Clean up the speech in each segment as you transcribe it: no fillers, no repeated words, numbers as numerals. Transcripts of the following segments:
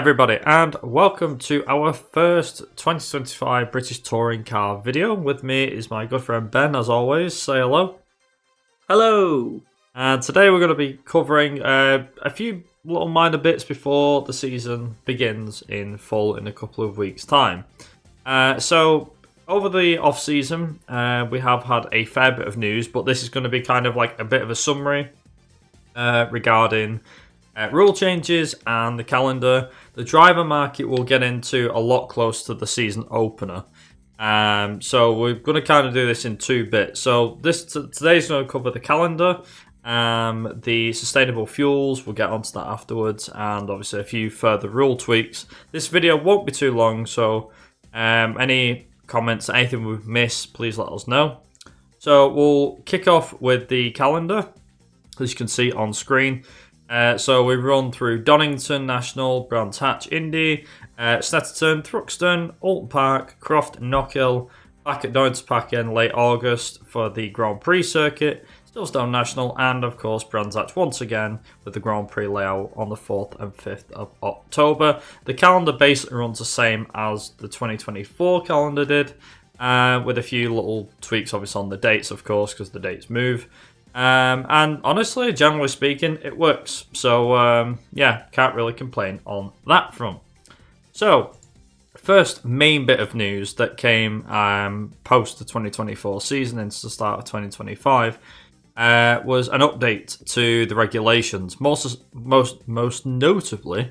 everybody, and welcome to our first 2025 British Touring Car video. With me is my good friend Ben, as always. Say hello. Hello! And today we're going to be covering a few little minor bits before the season begins in full in a couple of weeks' time. So, over the off-season, we have had a fair bit of news, but this is going to be kind of like a bit of a summary regarding rule changes and the calendar. The driver market we'll get into a lot closer to the season opener. So we're going to kind of do this in two bits. So today's going to cover the calendar, the sustainable fuels, we'll get onto that afterwards, and obviously a few further rule tweaks. This video won't be too long, so any comments, anything we've missed, please let us know. So we'll kick off with the calendar, as you can see on screen. So we run through Donington National, Brands Hatch Indy, Snetterton, Thruxton, Alton Park, Croft, Knockhill, back at Donington Park in late August for the Grand Prix circuit, Stillstone National, and of course Brands Hatch once again with the Grand Prix layout on the 4th and 5th of October. The calendar basically runs the same as the 2024 calendar did, with a few little tweaks obviously on the dates, of course, because the dates move. And honestly, generally speaking, it works. So, yeah, can't really complain on that front. So, first main bit of news that came post the 2024 season into the start of 2025 was an update to the regulations. Most notably,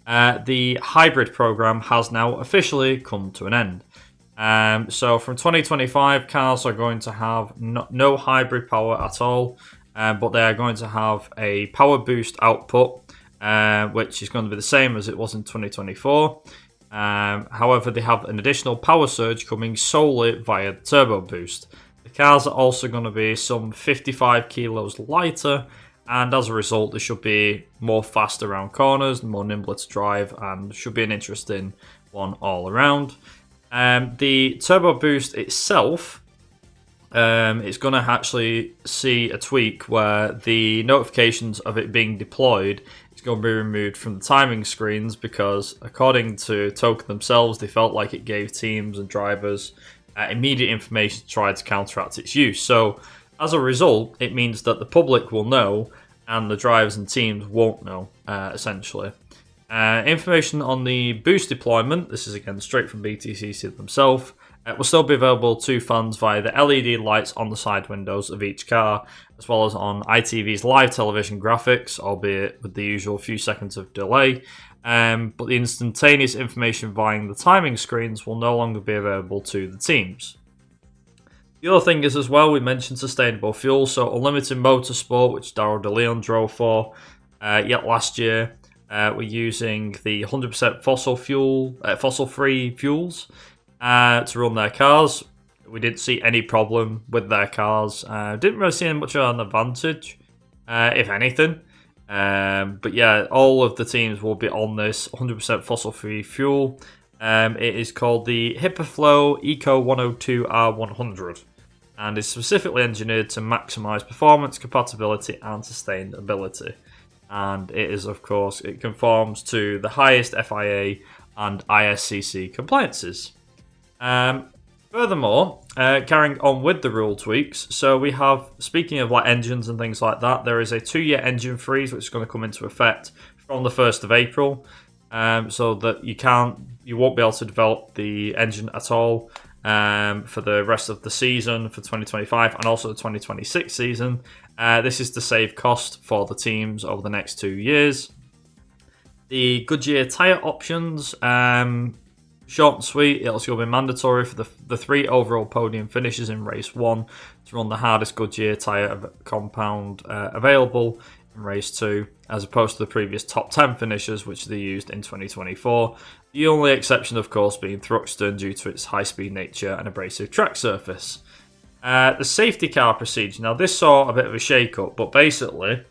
the hybrid program has now officially come to an end. So from 2025, cars are going to have no hybrid power at all, but they are going to have a power boost output, which is going to be the same as it was in 2024. However, they have an additional power surge coming solely via the turbo boost. The cars are also going to be some 55 kilos lighter, and as a result, they should be more fast around corners, more nimble to drive, and should be an interesting one all around. The turbo boost itself, it's going to actually see a tweak where the notifications of it being deployed is going to be removed from the timing screens because, according to Token themselves, they felt like it gave teams and drivers immediate information to try to counteract its use. So, as a result, it means that the public will know and the drivers and teams won't know, essentially. Information on the boost deployment, this is again straight from BTCC themselves, will still be available to fans via the LED lights on the side windows of each car, as well as on ITV's live television graphics, albeit with the usual few seconds of delay. But the instantaneous information via the timing screens will no longer be available to the teams. The other thing is as well, we mentioned sustainable fuel, so Unlimited Motorsport, which Darryl DeLeon drove for yet last year. We're using the 100% fossil-free fuels to run their cars. We didn't see any problem with their cars. Didn't really see much of an advantage, if anything. But yeah, all of the teams will be on this 100% fossil-free fuel. It is called the HiPerFlow Eco 102 R100, and is specifically engineered to maximise performance, compatibility, and sustainability. And it is, of course, it conforms to the highest FIA and ISCC compliances. Furthermore, carrying on with the rule tweaks, so we have, speaking of like engines and things like that, there is a 2-year engine freeze which is going to come into effect from the 1st of April, so that you won't be able to develop the engine at all for the rest of the season for 2025 and also the 2026 season. This is to save cost for the teams over the next 2 years. The Goodyear tyre options, short and sweet, it'll still be mandatory for the 3 overall podium finishes in race 1 to run the hardest Goodyear tyre compound available in race 2, as opposed to the previous top 10 finishers which they used in 2024. The only exception, of course, being Thruxton due to its high-speed nature and abrasive track surface. The safety car procedure. Now, this saw a bit of a shake-up, but basically,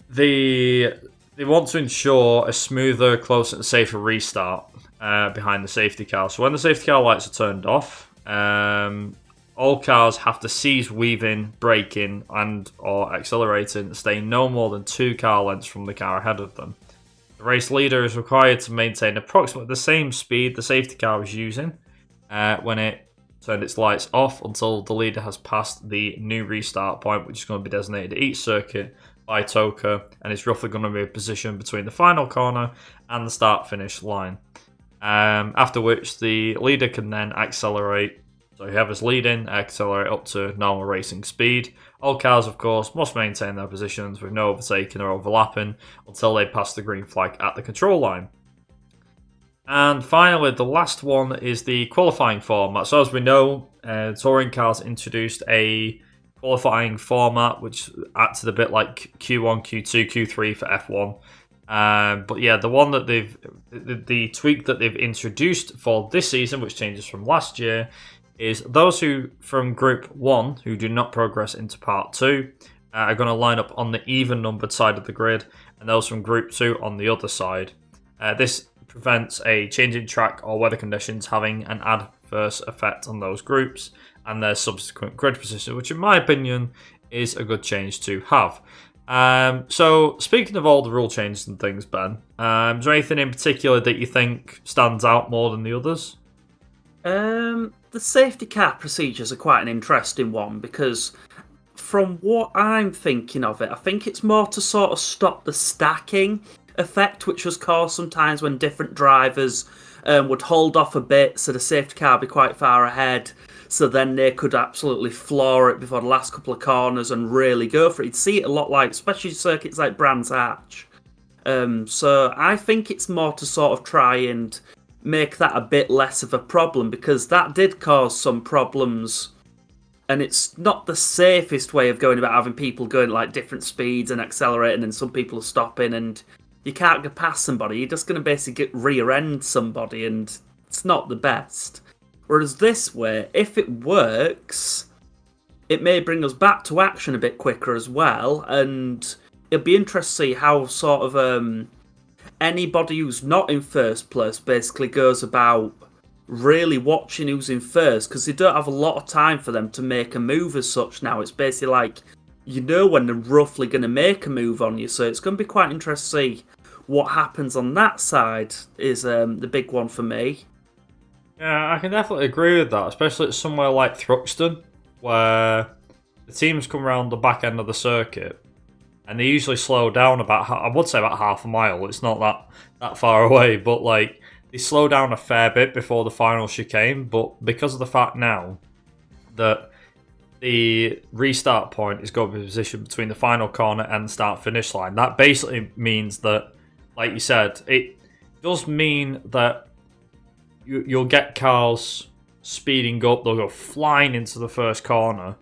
they want to ensure a smoother, closer, and safer restart behind the safety car. So when the safety car lights are turned off, all cars have to cease weaving, braking, and or accelerating, staying no more than 2 car lengths from the car ahead of them. The race leader is required to maintain approximately the same speed the safety car was using when it turned its lights off until the leader has passed the new restart point, which is going to be designated at each circuit by Toka, and it's roughly going to be a position between the final corner and the start-finish line. After which the leader can then accelerate. So whoever's leading, accelerate up to normal racing speed. All cars, of course, must maintain their positions with no overtaking or overlapping until they pass the green flag at the control line. And finally, the last one is the qualifying format. So as we know, touring cars introduced a qualifying format which acted a bit like Q1, Q2, Q3 for F1. But yeah, the one that the tweak that they've introduced for this season, which changes from last year, is those who from Group 1 who do not progress into Part 2 are going to line up on the even numbered side of the grid, and those from Group 2 on the other side. This prevents a change in track or weather conditions having an adverse effect on those groups and their subsequent grid position, which in my opinion is a good change to have. So speaking of all the rule changes and things, Ben, is there anything in particular that you think stands out more than the others? The safety car procedures are quite an interesting one because from what I'm thinking of it, I think it's more to sort of stop the stacking effect which was caused sometimes when different drivers would hold off a bit so the safety car would be quite far ahead, so then they could absolutely floor it before the last couple of corners and really go for it. You'd see it a lot, like especially circuits like Brands Hatch. So I think it's more to sort of try and make that a bit less of a problem, because that did cause some problems, and it's not the safest way of going about having people going at like different speeds and accelerating, and some people are stopping and you can't get past somebody. You're just going to basically rear end somebody, and it's not the best. Whereas this way, if it works, it may bring us back to action a bit quicker as well, and it'll be interesting to see how sort of anybody who's not in first place basically goes about really watching who's in first, because they don't have a lot of time for them to make a move as such now. It's basically like, you know when they're roughly going to make a move on you, so it's going to be quite interesting to see what happens on that side is the big one for me. Yeah, I can definitely agree with that, especially at somewhere like Thruxton, where the teams come around the back end of the circuit, and they usually slow down about, I would say about half a mile. It's not that far away, but like they slow down a fair bit before the final chicane. But because of the fact now that the restart point is going to be positioned between the final corner and the start-finish line, that basically means that, like you said, it does mean that you'll get cars speeding up. They'll go flying into the first corner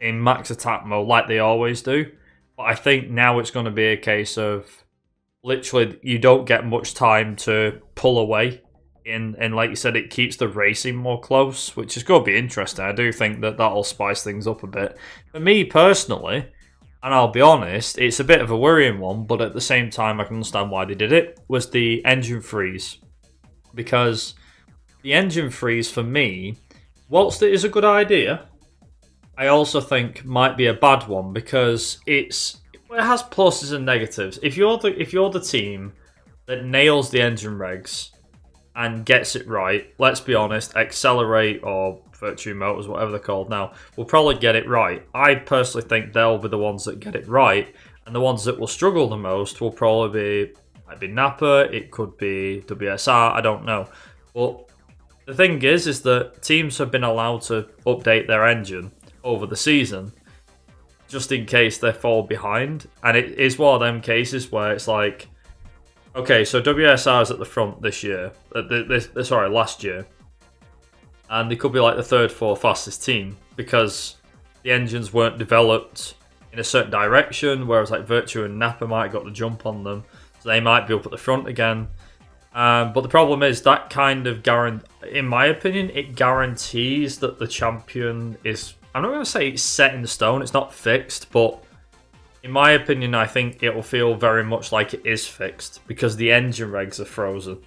in max attack mode like they always do. But I think now it's going to be a case of literally you don't get much time to pull away. And like you said, it keeps the racing more close, which is going to be interesting. I do think that that'll spice things up a bit. For me personally, and I'll be honest, it's a bit of a worrying one, but at the same time I can understand why they did it, was the engine freeze. Because the engine freeze for me, whilst it is a good idea, I also think might be a bad one, because it has pluses and negatives. If you're the team that nails the engine regs and gets it right, let's be honest, Accelerate or Virtue Motors, whatever they're called now, will probably get it right. I personally think they'll be the ones that get it right, and the ones that will struggle the most will probably might be Napa, it could be WSR, I don't know. But the thing is that teams have been allowed to update their engine over the season, just in case they fall behind, and it is one of them cases where it's like, okay, so WSR's at the front this year, last year, and they could be like the third, fourth fastest team because the engines weren't developed in a certain direction, whereas like Virtue and Napa might have got the jump on them, so they might be up at the front again. But the problem is that kind of in my opinion, it guarantees that the champion is, I'm not going to say it's set in stone, it's not fixed, but in my opinion, I think it will feel very much like it is fixed because the engine regs are frozen.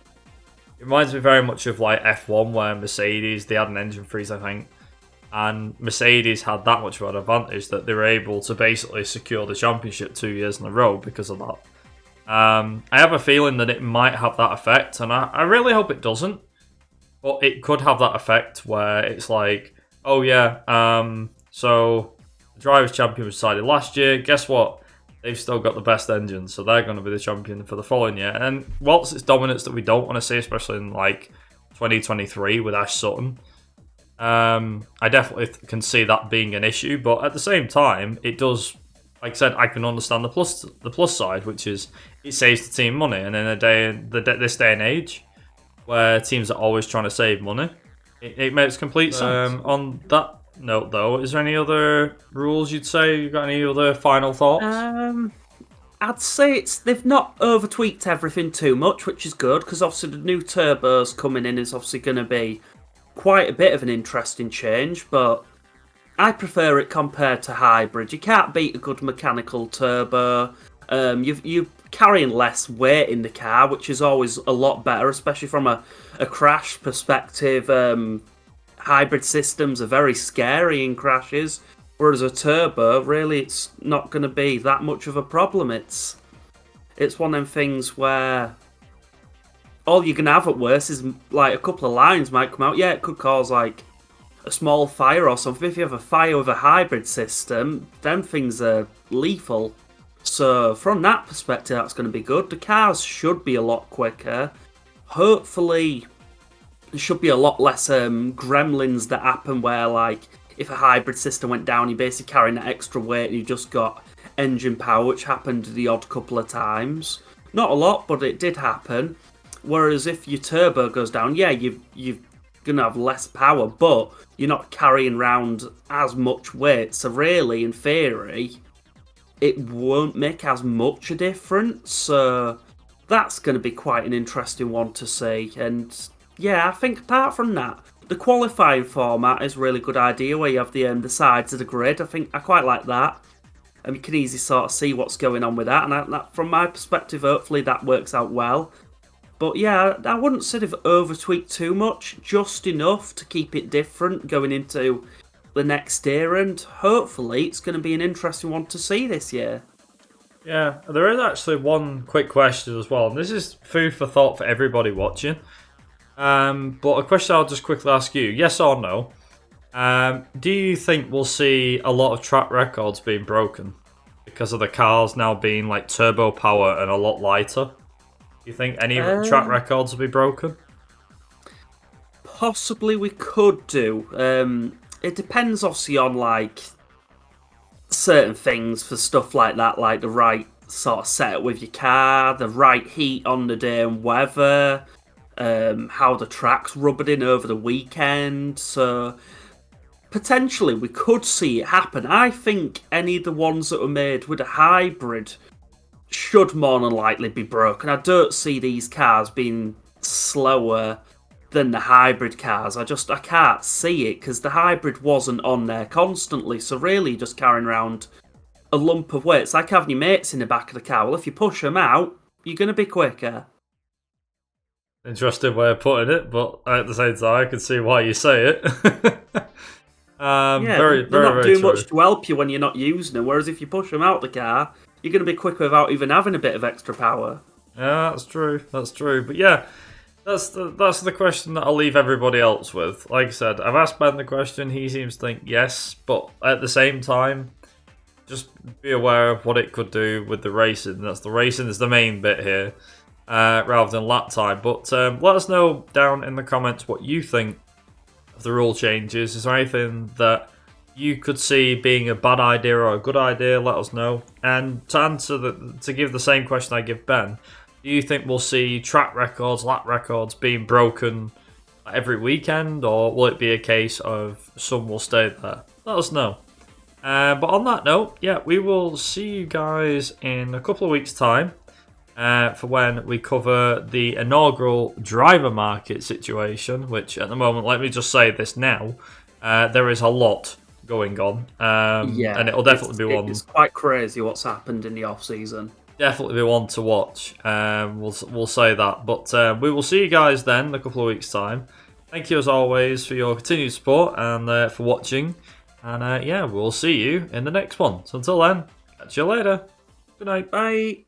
It reminds me very much of like F1 where Mercedes, they had an engine freeze, I think, and Mercedes had that much of an advantage that they were able to basically secure the championship 2 years in a row because of that. I have a feeling that it might have that effect, and I really hope it doesn't. But it could have that effect where it's like, oh yeah, so the Drivers' Champion was decided last year. Guess what? They've still got the best engine, so they're going to be the champion for the following year. And whilst it's dominance that we don't want to see, especially in like 2023 with Ash Sutton, I definitely can see that being an issue. But at the same time, it does. Like I said, I can understand the plus side, which is it saves the team money. And in this day and age, where teams are always trying to save money, it makes complete sense. On that note, though, is there any other rules you'd say? You got any other final thoughts? I'd say they've not over tweaked everything too much, which is good because obviously the new turbos coming in is obviously going to be quite a bit of an interesting change, but I prefer it compared to hybrid. You can't beat a good mechanical turbo. You're carrying less weight in the car, which is always a lot better, especially from a crash perspective. Hybrid systems are very scary in crashes, whereas a turbo, really, it's not going to be that much of a problem. It's one of them things where all you're going to have at worst is like a couple of lines might come out. Yeah, it could cause like a small fire or something. If you have a fire with a hybrid system, then things are lethal. So from that perspective, that's going to be good. The cars should be a lot quicker. Hopefully, there should be a lot less gremlins that happen where, like, if a hybrid system went down, you're basically carrying that extra weight and you just got engine power, which happened the odd couple of times. Not a lot, but it did happen. Whereas if your turbo goes down, yeah, you're going to have less power, but you're not carrying around as much weight. So really, in theory, it won't make as much a difference. So that's going to be quite an interesting one to see. And yeah, I think apart from that, the qualifying format is a really good idea where you have the sides of the grid. I quite like that. And you can easily sort of see what's going on with that. And from my perspective, hopefully that works out well. But yeah, I wouldn't sort of over-tweak too much, just enough to keep it different going into the next year, and hopefully it's going to be an interesting one to see this year. Yeah, there is actually one quick question as well, and this is food for thought for everybody watching. But a question I'll just quickly ask you, yes or no, do you think we'll see a lot of track records being broken because of the cars now being like turbo power and a lot lighter? Do you think any track records will be broken? Possibly we could do. It depends obviously on like certain things for stuff like that, like the right sort of setup with your car, the right heat on the day and weather, how the track's rubbing over the weekend. So potentially we could see it happen. I think any of the ones that were made with a hybrid should more than likely be broken. I don't see these cars being slower than the hybrid cars. I can't see it because the hybrid wasn't on there constantly. So really just carrying around a lump of weight. It's like having your mates in the back of the car. Well, if you push them out, you're going to be quicker. Interesting way of putting it, but at the same time, I can see why you say it. They're not doing much to help you when you're not using them. Whereas if you push them out the car, you're going to be quicker without even having a bit of extra power. Yeah, that's true. That's true. But yeah, that's the question that I'll leave everybody else with. Like I said, I've asked Ben the question. He seems to think yes, but at the same time, just be aware of what it could do with the racing. The racing is the main bit here, rather than lap time. But let us know down in the comments what you think of the rule changes. Is there anything that you could see being a bad idea or a good idea? Let us know. And to give the same question I give Ben, do you think we'll see track records, lap records being broken every weekend, or will it be a case of some will stay there? Let us know. But on that note, yeah, we will see you guys in a couple of weeks' time for when we cover the inaugural driver market situation, which at the moment, let me just say this now, there is a lot going on. And it'll definitely be one. It's quite crazy what's happened in the off-season. Definitely be one to watch. We'll say that. But we will see you guys then in a couple of weeks' time. Thank you as always for your continued support and for watching. And yeah, we'll see you in the next one. So until then, catch you later. Good night. Bye.